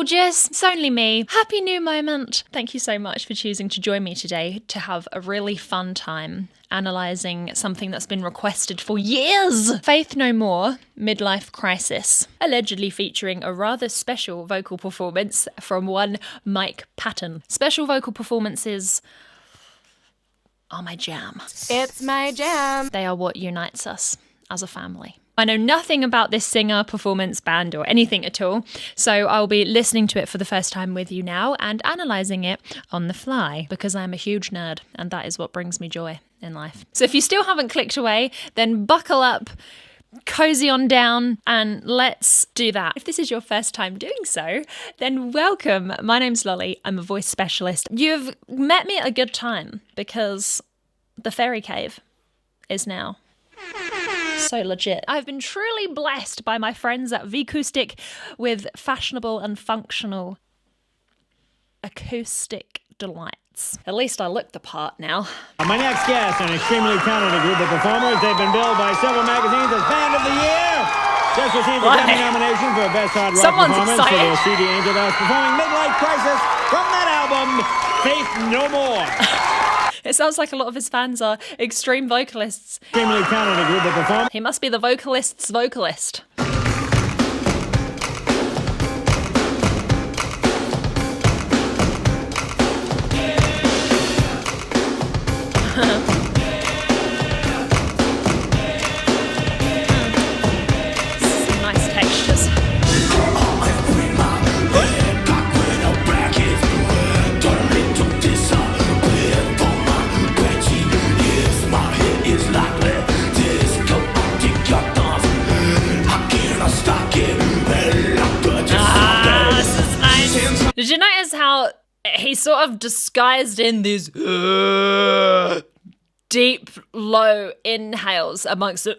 gorgeous. It's only me. Happy new moment. Thank you so much for choosing to join me today to have a really fun time analysing something that's been requested for years. Faith No More, Midlife Crisis, allegedly featuring a rather special vocal performance from one Mike Patton. Special vocal performances are my jam. It's my jam. They are what unites us as a family. I know nothing about this singer, performance, band or anything at all, so I'll be listening to it for the first time with you now and analysing it on the fly because I'm a huge nerd and that is what brings me joy in life. So if you still haven't clicked away, then buckle up, cozy on down and let's do that. If this is your first time doing so, then welcome. My name's Lolli. I'm a voice specialist. You've met me at a good time because the fairy cave is now so legit. I've been truly blessed by my friends at Vcoustic with fashionable and functional acoustic delights. At least I look the part now. My next guest, an extremely talented group of performers. They've been billed by several magazines as Band of the Year. Just received a Grammy nomination for Best Hard Rock Performance for their CD Angel Dust, performing Midlife Crisis from that album, Faith No More. It sounds like a lot of his fans are extreme vocalists. Extremely talented group of performers. He must be the vocalist's vocalist. Some nice textures. Did you notice how he's sort of disguised in these deep, low inhales amongst the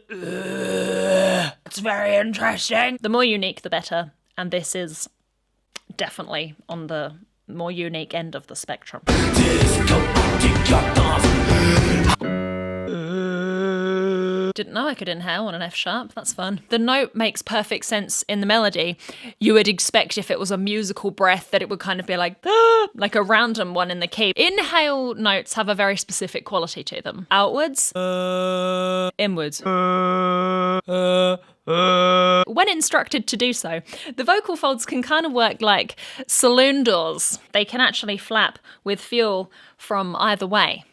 It's very interesting. The more unique, the better. And this is definitely on the more unique end of the spectrum. Didn't know I could inhale on an F sharp. That's fun. The note makes perfect sense in the melody. You would expect if it was a musical breath that it would kind of be like a random one in the key. Inhale notes have a very specific quality to them. Outwards, inwards. When instructed to do so, the vocal folds can kind of work like saloon doors. They can actually flap with fuel from either way.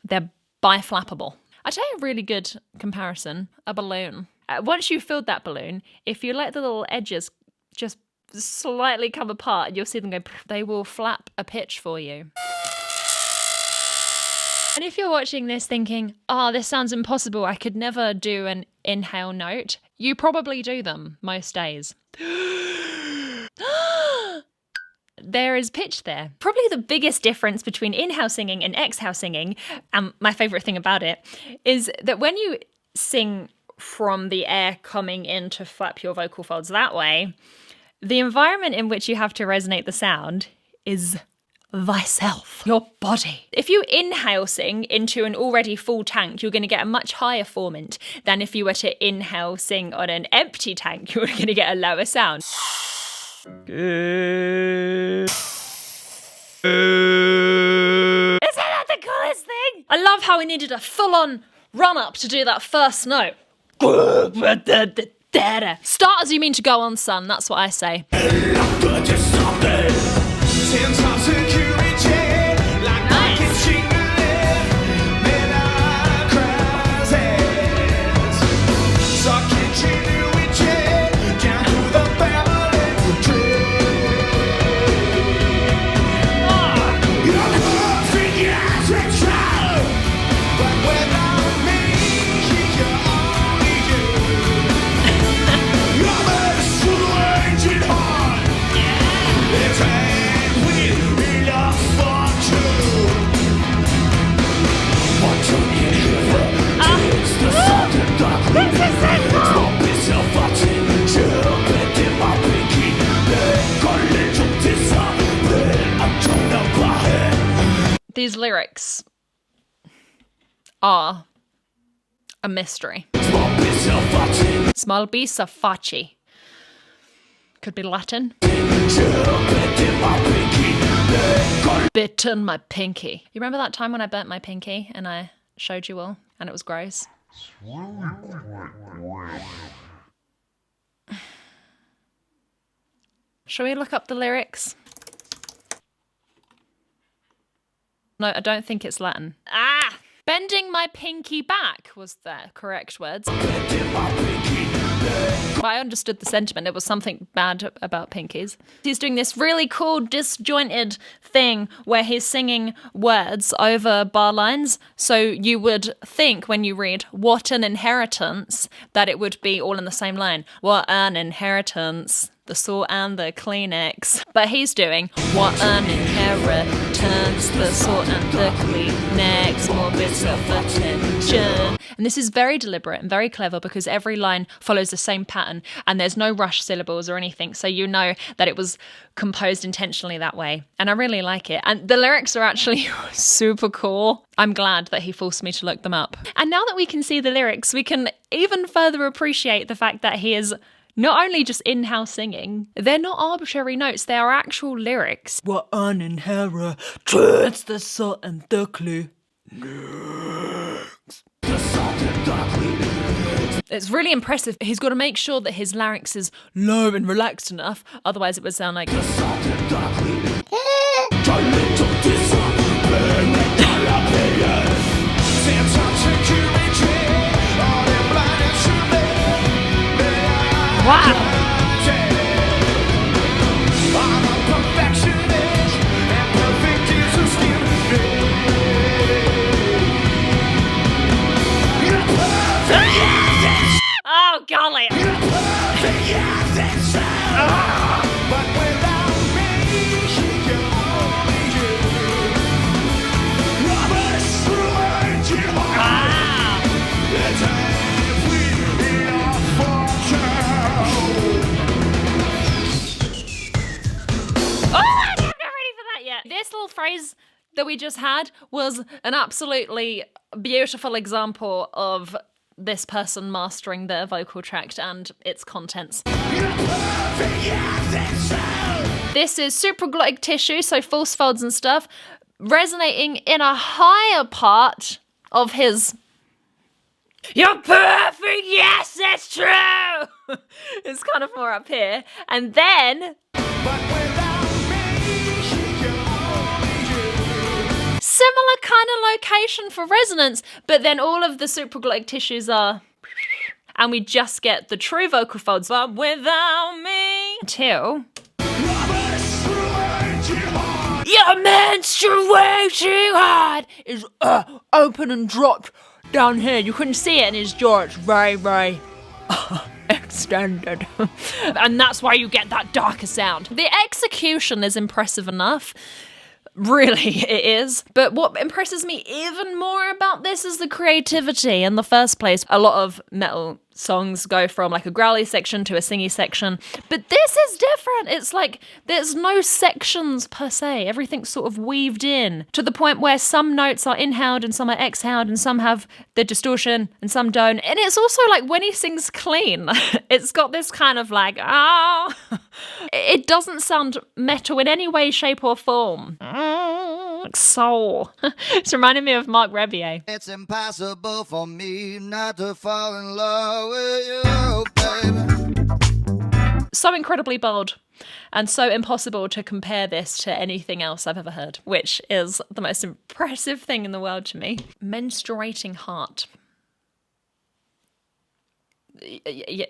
They're biflappable. I'll tell you a really good comparison, a balloon. Once you've filled that balloon, if you let the little edges just slightly come apart and you'll see them go, they will flap a pitch for you. And if you're watching this thinking, oh, this sounds impossible, I could never do an inhale note, you probably do them most days. There is pitch there. Probably the biggest difference between inhale singing and exhale singing, and my favourite thing about it, is that when you sing from the air coming in to flap your vocal folds that way, the environment in which you have to resonate the sound is thyself, your body. If you inhale sing into an already full tank, you're going to get a much higher formant than if you were to inhale sing on an empty tank, you're going to get a lower sound. Isn't that the coolest thing? I love how we needed a full-on run-up to do that first note. Start as you mean to go on, son. That's what I say. These lyrics are a mystery. Small bisa faci. Could be Latin. Bitten my pinky. You remember that time when I burnt my pinky and I showed you all and it was gross? Shall we look up the lyrics? No, I don't think it's Latin. Ah! Bending my pinky back was the correct words. I understood the sentiment. It was something bad about pinkies. He's doing this really cool disjointed thing where he's singing words over bar lines. So you would think when you read what an inheritance that it would be all in the same line. What an inheritance. The salt and the Kleenex. But he's doing what an inheritance, the salt and the Kleenex, more bits of attention. And this is very deliberate and very clever because every line follows the same pattern and there's no rush syllables or anything. So you know that it was composed intentionally that way. And I really like it. And the lyrics are actually super cool. I'm glad that he forced me to look them up. And now that we can see the lyrics, we can even further appreciate the fact that he is not only just in-house singing, they're not arbitrary notes, they are actual lyrics. What an inheritance, the salt and the Kleenex. It's really impressive. He's got to make sure that his larynx is low and relaxed enough, otherwise it would sound like... Wow! Oh, golly! This little phrase that we just had was an absolutely beautiful example of this person mastering their vocal tract and its contents. This is supraglottic tissue, so false folds and stuff, resonating in a higher part of his... You're perfect, yes, that's true! It's kind of more up here. And then... similar kind of location for resonance, but then all of the supraglottic tissues are... and we just get the true vocal folds up without me. Until... Your menstruating hard is open and dropped down here. You couldn't see it in his jaw. It's very, very extended. And that's why you get that darker sound. The execution is impressive enough. Really, it is. But what impresses me even more about this is the creativity in the first place. A lot of metal songs go from like a growly section to a singy section, but this is different. It's like there's no sections per se. Everything's sort of weaved in to the point where some notes are inhaled and some are exhaled and some have the distortion and some don't. And it's also like when he sings clean, it's got this kind of like, oh, it doesn't sound metal in any way, shape or form. Like soul. It's reminding me of Mark Rebier. It's impossible for me not to fall in love with you, baby. So incredibly bold and so impossible to compare this to anything else I've ever heard, which is the most impressive thing in the world to me. Menstruating heart. Yeah.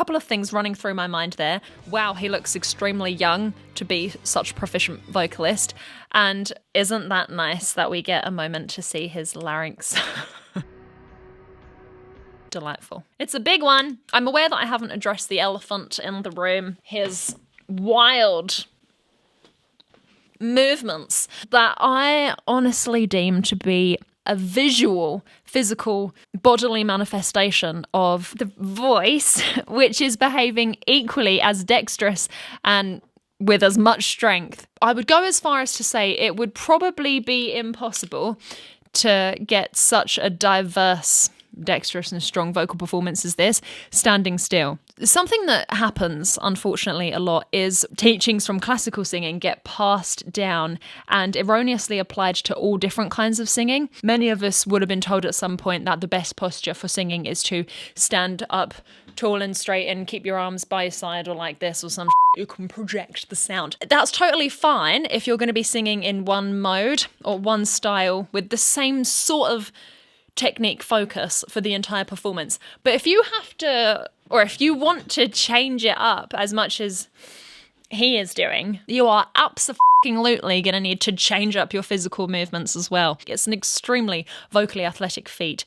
couple of things running through my mind there. Wow, he looks extremely young to be such a proficient vocalist. And isn't that nice that we get a moment to see his larynx? Delightful. It's a big one. I'm aware that I haven't addressed the elephant in the room. His wild movements that I honestly deem to be a visual, physical, bodily manifestation of the voice, which is behaving equally as dexterous and with as much strength. I would go as far as to say it would probably be impossible to get such a diverse, dexterous and strong vocal performance as this standing still. Something that happens, unfortunately, a lot is teachings from classical singing get passed down and erroneously applied to all different kinds of singing. Many of us would have been told at some point that the best posture for singing is to stand up tall and straight and keep your arms by your side or like this or some you can project the sound. That's totally fine if you're going to be singing in one mode or one style with the same sort of technique focus for the entire performance. But if you have to, or if you want to change it up as much as he is doing, you are absolutely going to need to change up your physical movements as well. It's an extremely vocally athletic feat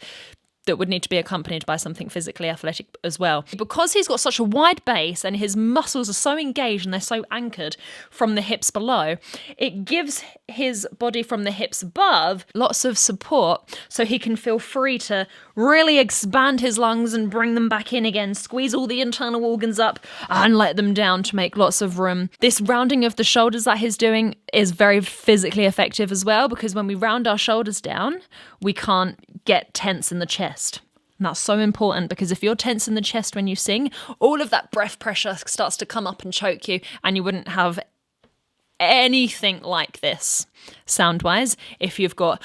that would need to be accompanied by something physically athletic as well. Because he's got such a wide base and his muscles are so engaged and they're so anchored from the hips below, it gives his body from the hips above lots of support so he can feel free to really expand his lungs and bring them back in again, squeeze all the internal organs up and let them down to make lots of room. This rounding of the shoulders that he's doing is very physically effective as well, because when we round our shoulders down, we can't get tense in the chest. And that's so important, because if you're tense in the chest when you sing, all of that breath pressure starts to come up and choke you, and you wouldn't have anything like this sound-wise if you've got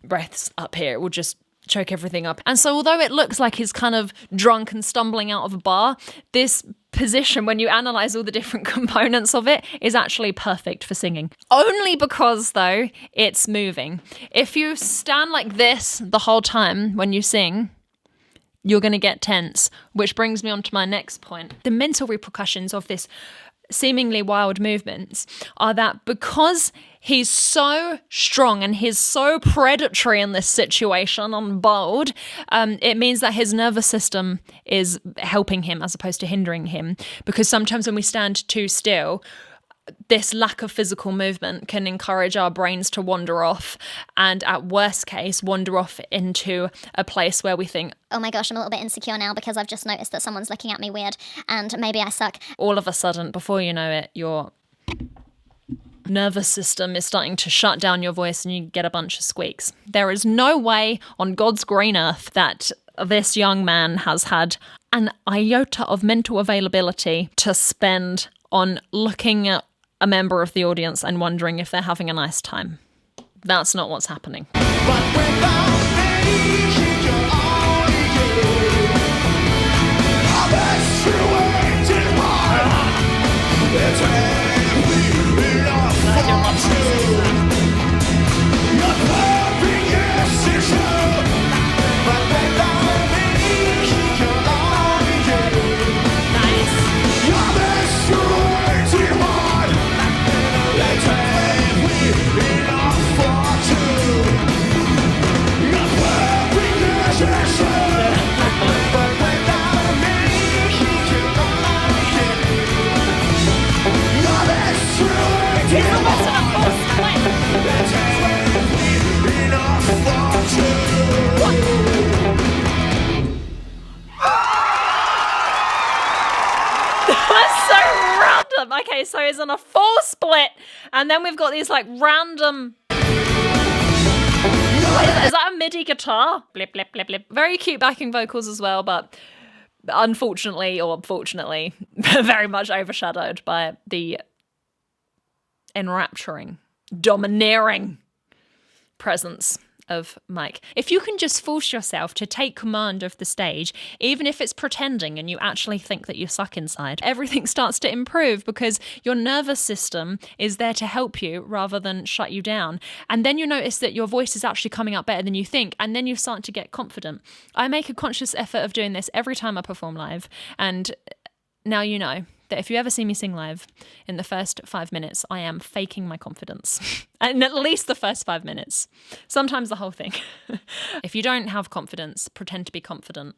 breaths up here. It will just choke everything up. And so although it looks like he's kind of drunk and stumbling out of a bar, this position, when you analyse all the different components of it, is actually perfect for singing. Only because, though, it's moving. If you stand like this the whole time when you sing, you're going to get tense, which brings me on to my next point. The mental repercussions of this seemingly wild movements are that because he's so strong and he's so predatory in this situation and bold, it means that his nervous system is helping him as opposed to hindering him. Because sometimes when we stand too still, this lack of physical movement can encourage our brains to wander off, and at worst case, wander off into a place where we think, oh my gosh, I'm a little bit insecure now because I've just noticed that someone's looking at me weird and maybe I suck. All of a sudden, before you know it, your nervous system is starting to shut down your voice and you get a bunch of squeaks. There is no way on God's green earth that this young man has had an iota of mental availability to spend on looking at a member of the audience and wondering if they're having a nice time. That's not what's happening. Okay, so he's on a full split, and then we've got these like random. Is that a MIDI guitar? Blip, blip, blip, blip. Very cute backing vocals as well, but unfortunately, or fortunately, very much overshadowed by the enrapturing, domineering presence of Mike. If you can just force yourself to take command of the stage, even if it's pretending and you actually think that you suck inside, everything starts to improve because your nervous system is there to help you rather than shut you down. And then you notice that your voice is actually coming out better than you think, and then you start to get confident. I make a conscious effort of doing this every time I perform live, and Now you know that if you ever see me sing live, in the first 5 minutes, I am faking my confidence. And at least the first 5 minutes. Sometimes the whole thing. If you don't have confidence, pretend to be confident.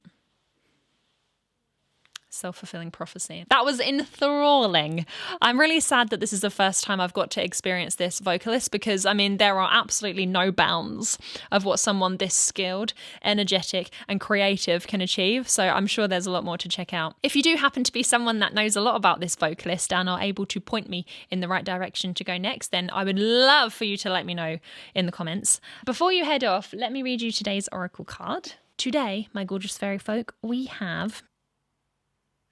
Self-fulfilling prophecy. That was enthralling. I'm really sad that this is the first time I've got to experience this vocalist because, I mean, there are absolutely no bounds of what someone this skilled, energetic, and creative can achieve. So I'm sure there's a lot more to check out. If you do happen to be someone that knows a lot about this vocalist and are able to point me in the right direction to go next, then I would love for you to let me know in the comments. Before you head off, let me read you today's oracle card. Today, my gorgeous fairy folk, we have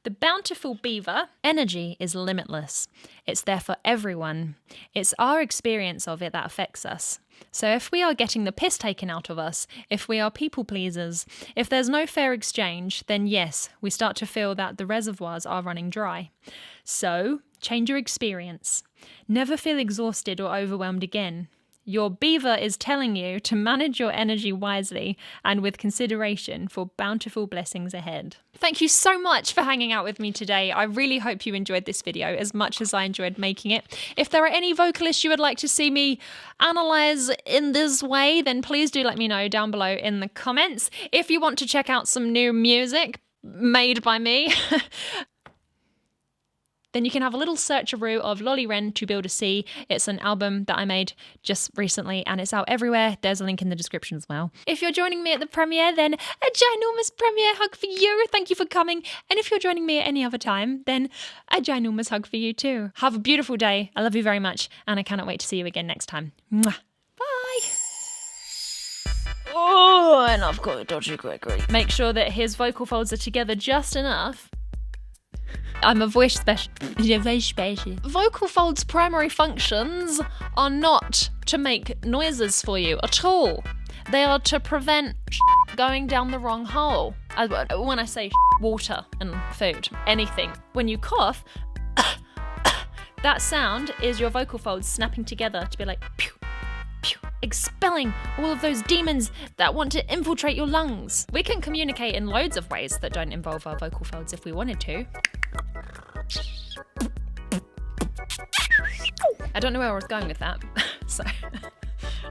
the bountiful beaver. Energy is limitless. It's there for everyone. It's our experience of it that affects us. So if we are getting the piss taken out of us, if we are people pleasers, if there's no fair exchange, then yes, we start to feel that the reservoirs are running dry. So change your experience. Never feel exhausted or overwhelmed again. Your beaver is telling you to manage your energy wisely and with consideration for bountiful blessings ahead. Thank you so much for hanging out with me today. I really hope you enjoyed this video as much as I enjoyed making it. If there are any vocalists you would like to see me analyse in this way, then please do let me know down below in the comments. If you want to check out some new music made by me, then you can have a little searcheroo of Lolliwren to Build a Sea. It's an album that I made just recently and it's out everywhere. There's a link in the description as well. If you're joining me at the premiere, then a ginormous premiere hug for you. Thank you for coming. And if you're joining me at any other time, then a ginormous hug for you too. Have a beautiful day. I love you very much and I cannot wait to see you again next time. Mwah. Bye. Oh, and I've got a dodgy Gregory. Make sure that his vocal folds are together just enough. I'm a voice specialist. Vocal folds' primary functions are not to make noises for you at all. They are to prevent going down the wrong hole. When I say water and food, anything. When you cough, that sound is your vocal folds snapping together to be like pew, pew, expelling all of those demons that want to infiltrate your lungs. We can communicate in loads of ways that don't involve our vocal folds if we wanted to. I don't know where I was going with that, so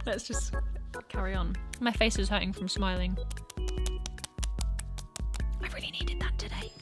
let's just carry on. My face is hurting from smiling. I really needed that today.